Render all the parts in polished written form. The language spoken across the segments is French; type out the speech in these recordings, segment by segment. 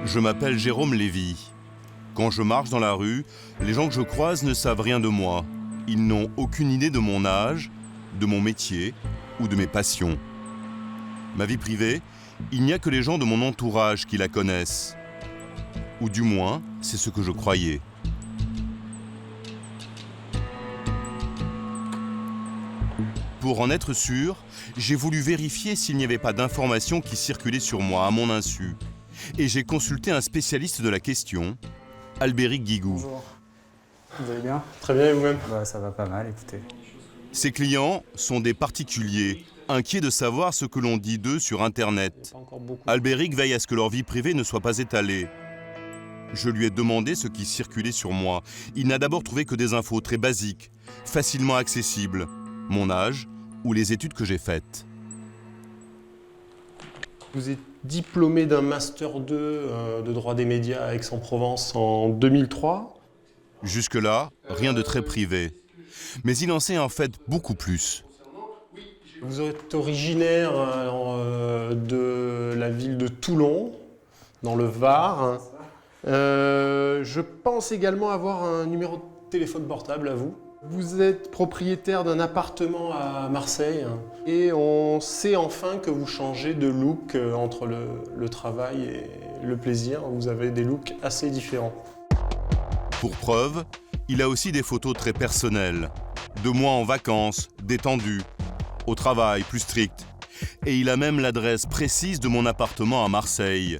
Je m'appelle Jérôme Lévy. Quand je marche dans la rue, les gens que je croise ne savent rien de moi. Ils n'ont aucune idée de mon âge, de mon métier ou de mes passions. Ma vie privée, il n'y a que les gens de mon entourage qui la connaissent. Ou du moins, c'est ce que je croyais. Pour en être sûr, j'ai voulu vérifier s'il n'y avait pas d'informations qui circulaient sur moi à mon insu. Et j'ai consulté un spécialiste de la question, Albéric Guigou. Bonjour. Vous allez bien? Très bien, et vous-même? Ça va pas mal, écoutez. Ses clients sont des particuliers, inquiets de savoir ce que l'on dit d'eux sur Internet. Albéric veille à ce que leur vie privée ne soit pas étalée. Je lui ai demandé ce qui circulait sur moi. Il n'a d'abord trouvé que des infos très basiques, facilement accessibles. Mon âge ou les études que j'ai faites. Vous êtes diplômé d'un Master 2 de droit des médias à Aix-en-Provence en 2003. Jusque-là, rien de très privé. Mais il en sait en fait beaucoup plus. Vous êtes originaire de la ville de Toulon, dans le Var. Je pense également avoir un numéro de téléphone portable à vous. Vous êtes propriétaire d'un appartement à Marseille et on sait enfin que vous changez de look entre le travail et le plaisir. Vous avez des looks assez différents. Pour preuve, il a aussi des photos très personnelles. De moi en vacances, détendu, au travail, plus strict. Et il a même l'adresse précise de mon appartement à Marseille,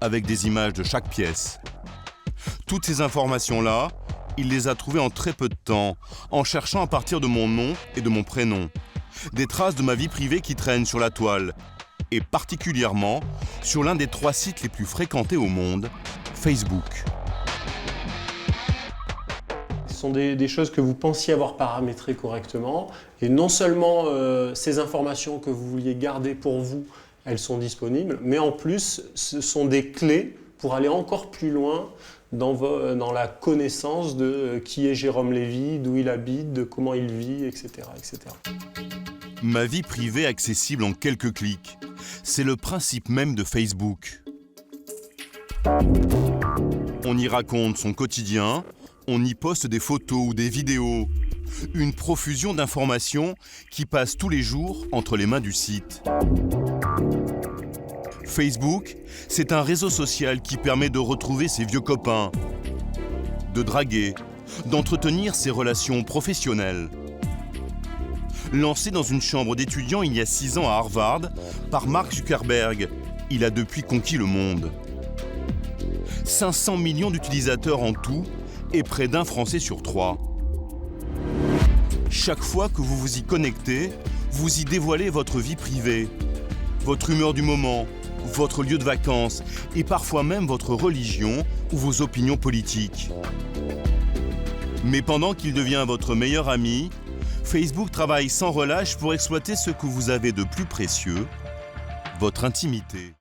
avec des images de chaque pièce. Toutes ces informations-là, il les a trouvées en très peu de temps, en cherchant à partir de mon nom et de mon prénom. Des traces de ma vie privée qui traînent sur la toile, et particulièrement sur l'un des 3 sites les plus fréquentés au monde, Facebook. Ce sont des choses que vous pensiez avoir paramétrées correctement, et non seulement ces informations que vous vouliez garder pour vous, elles sont disponibles, mais en plus, ce sont des clés pour aller encore plus loin dans la connaissance de qui est Jérôme Lévy, d'où il habite, de comment il vit, etc., etc. Ma vie privée accessible en quelques clics. C'est le principe même de Facebook. On y raconte son quotidien, on y poste des photos ou des vidéos. Une profusion d'informations qui passent tous les jours entre les mains du site. Facebook, c'est un réseau social qui permet de retrouver ses vieux copains, de draguer, d'entretenir ses relations professionnelles. Lancé dans une chambre d'étudiants il y a 6 ans à Harvard par Mark Zuckerberg, il a depuis conquis le monde. 500 millions d'utilisateurs en tout et près d'1 Français sur 3. Chaque fois que vous vous y connectez, vous y dévoilez votre vie privée, votre humeur du moment, votre lieu de vacances et parfois même votre religion ou vos opinions politiques. Mais pendant qu'il devient votre meilleur ami, Facebook travaille sans relâche pour exploiter ce que vous avez de plus précieux, votre intimité.